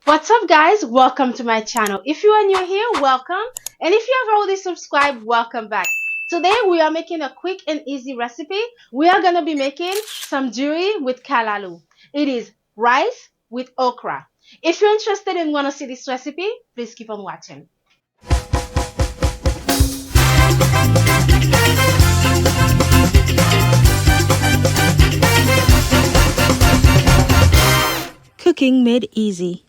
What's up, guys? Welcome to my channel. If you are new here, welcome. And if you have already subscribed, welcome back. Today we are making a quick and easy recipe. We are going to be making some diri with kalalou. It is rice with okra. If you're interested and want to see this recipe, please keep on watching. Cooking made easy.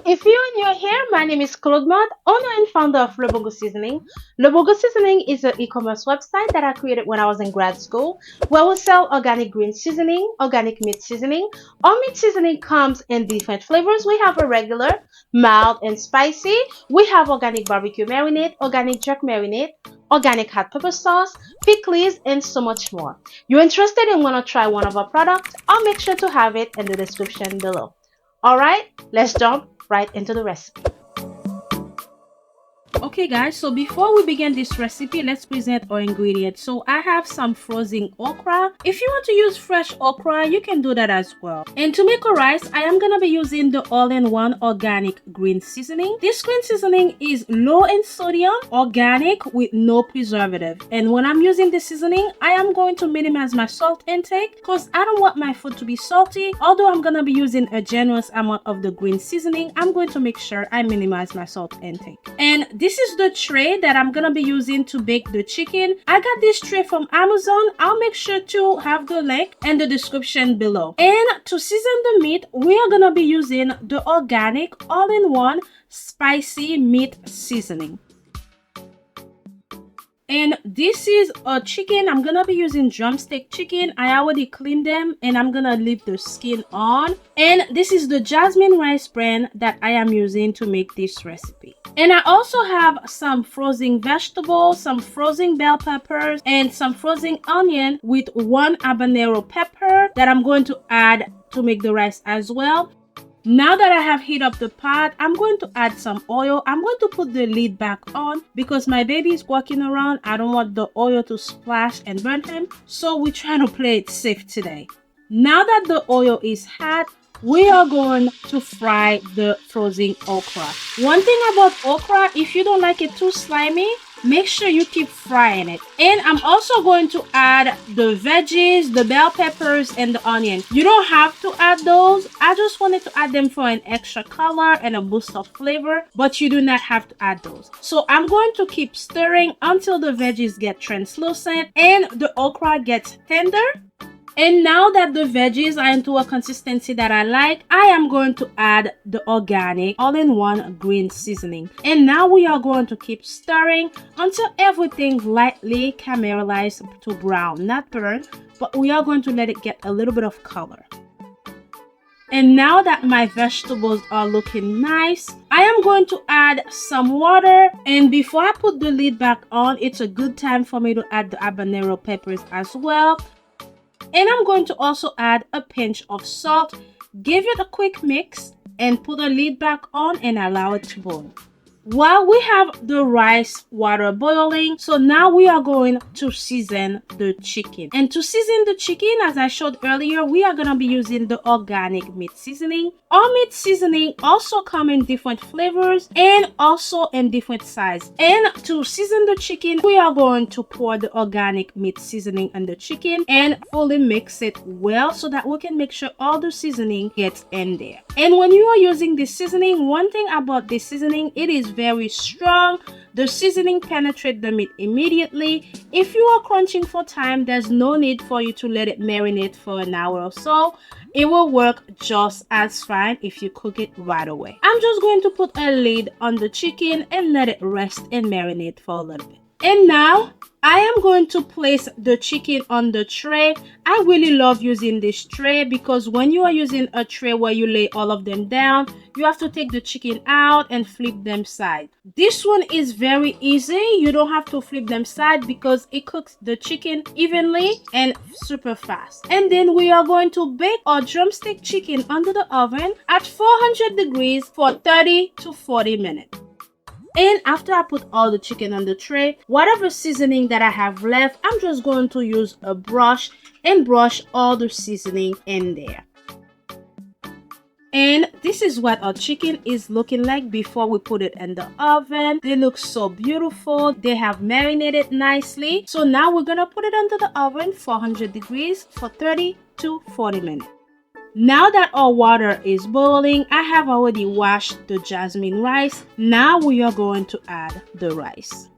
If you're new here, my name is Claude Mott, owner and founder of Le Bongo Seasoning. Le Bongo Seasoning is an e-commerce website that I created when I was in grad school, where we sell organic green seasoning, organic meat seasoning. Our meat seasoning comes in different flavors. We have a regular, mild, and spicy. We have organic barbecue marinade, organic jerk marinade, organic hot pepper sauce, pickles, and so much more. You're interested and want to try one of our products? I'll make sure to have it in the description below. Alright, let's jump right into the recipe. Okay guys, so before we begin this recipe, let's present our ingredients. So I have some frozen okra. If you want to use fresh okra, you can do that as well. And to make a rice, I am gonna be using the all-in-one organic green seasoning. This green seasoning is low in sodium, organic with no preservative. And when I'm using this seasoning, I am going to minimize my salt intake because I don't want my food to be salty. Although I'm gonna be using a generous amount of the green seasoning, I'm going to make sure I minimize my salt intake. And this is the tray that I'm gonna be using to bake the chicken. I got this tray from Amazon. I'll make sure to have the link in the description below. And to season the meat, we are gonna be using the organic all-in-one spicy meat seasoning. And this is a chicken. I'm gonna be using drumstick chicken. I already cleaned them and I'm gonna leave the skin on. And this is the jasmine rice bran that I am using to make this recipe. And I also have some frozen vegetables, some frozen bell peppers, and some frozen onion with one habanero pepper that I'm going to add to make the rice as well. Now that I have heated up the pot, I'm going to add some oil. I'm going to put the lid back on because my baby is walking around. I don't want the oil to splash and burn him. So we're trying to play it safe today. Now that the oil is hot, we are going to fry the frozen okra. One thing about okra, if you don't like it too slimy, make sure you keep frying it. And I'm also going to add the veggies, the bell peppers, and the onion. You don't have to add those. I just wanted to add them for an extra color and a boost of flavor, but you do not have to add those. So I'm going to keep stirring until the veggies get translucent and the okra gets tender. And now that the veggies are into a consistency that I like, I am going to add the organic all-in-one green seasoning. And now we are going to keep stirring until everything lightly caramelized to brown, not burnt, but we are going to let it get a little bit of color. And now that my vegetables are looking nice, I am going to add some water. And before I put the lid back on, it's a good time for me to add the habanero peppers as well. And I'm going to also add a pinch of salt, give it a quick mix, and put the lid back on and allow it to boil. While we have the rice water boiling, so now we are going to season the chicken. And to season the chicken, as I showed earlier, we are going to be using the organic meat seasoning. Our meat seasoning also come in different flavors and also in different sizes. And to season the chicken, we are going to pour the organic meat seasoning on the chicken and fully mix it well so that we can make sure all the seasoning gets in there. And when you are using this seasoning, one thing about this seasoning, it is very strong. The seasoning penetrates the meat immediately. If you are crunching for time, there's no need for you to let it marinate for an hour or so. It will work just as fine if you cook it right away. I'm just going to put a lid on the chicken and let it rest and marinate for a little bit. And now I am going to place the chicken on the tray. I really love using this tray because when you are using a tray where you lay all of them down, you have to take the chicken out and flip them side. This one is very easy. You don't have to flip them side because it cooks the chicken evenly and super fast. And then we are going to bake our drumstick chicken under the oven at 400 degrees for 30 to 40 minutes. And after I put all the chicken on the tray, whatever seasoning that I have left, I'm just going to use a brush and brush all the seasoning in there. And this is what our chicken is looking like before we put it in the oven. They look so beautiful. They have marinated nicely. So now we're gonna put it under the oven 400 degrees for 30 to 40 minutes. Now that our water is boiling, I have already washed the jasmine rice. Now we are going to add the rice.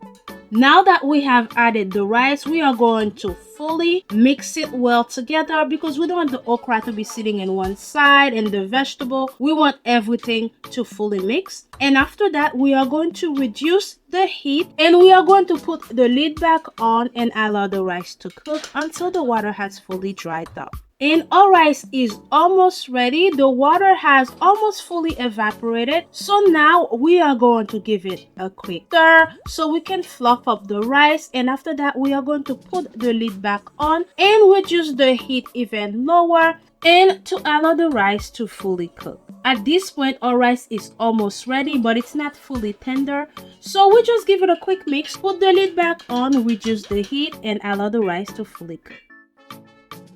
Now that we have added the rice, we are going to fully mix it well together because we don't want the okra to be sitting in one side and the vegetable. We want everything to fully mix. And after that, we are going to reduce the heat and we are going to put the lid back on and allow the rice to cook until the water has fully dried up. And our rice is almost ready. The water has almost fully evaporated. So now we are going to give it a quick stir so we can fluff up the rice. And after that, we are going to put the lid back on and reduce the heat even lower and to allow the rice to fully cook. At this point, our rice is almost ready, but it's not fully tender. So we just give it a quick mix, put the lid back on, reduce the heat, and allow the rice to fully cook.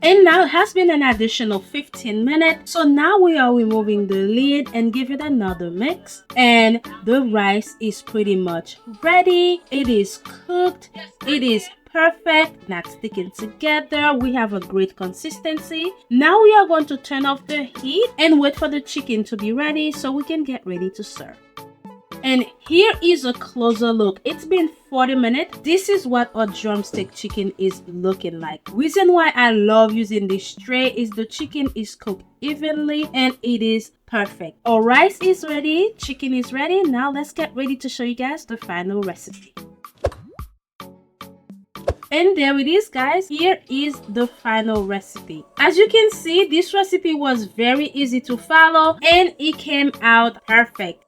And now it has been an additional 15 minutes. So now we are removing the lid and give it another mix. And the rice is pretty much ready. It is cooked. It is perfect, not sticking together. We have a great consistency. Now we are going to turn off the heat and wait for the chicken to be ready so we can get ready to serve. And here is a closer look. It's been 40 minutes. This is what our drumstick chicken is looking like. Reason why I love using this tray is the chicken is cooked evenly and it is perfect. Our rice is ready, chicken is ready. Now let's get ready to show you guys the final recipe. And there it is, guys. Here is the final recipe. As you can see, this recipe was very easy to follow and it came out perfect.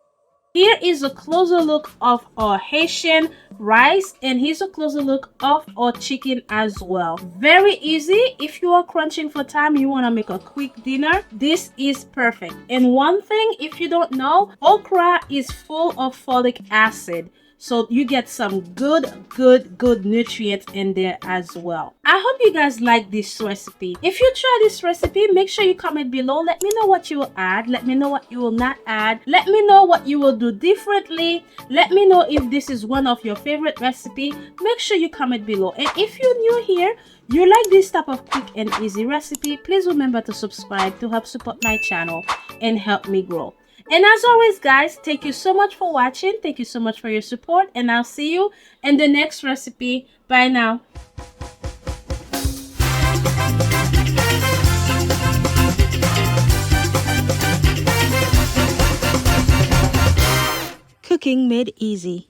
Here is a closer look of our Haitian rice and here's a closer look of our chicken as well. Very easy. If you are crunching for time, you want to make a quick dinner, this is perfect. And one thing, if you don't know, okra is full of folic acid. So you get some good nutrients in there as well. I hope you guys like this recipe. If you try this recipe, make sure you comment below. Let me know what you will add. Let me know what you will not add. Let me know what you will do differently. Let me know if this is one of your favorite recipe. Make sure you comment below. And if you're new here, you like this type of quick and easy recipe, please remember to subscribe to help support my channel and help me grow. And as always, guys, thank you so much for watching. Thank you so much for your support. And I'll see you in the next recipe. Bye now. Cooking made easy.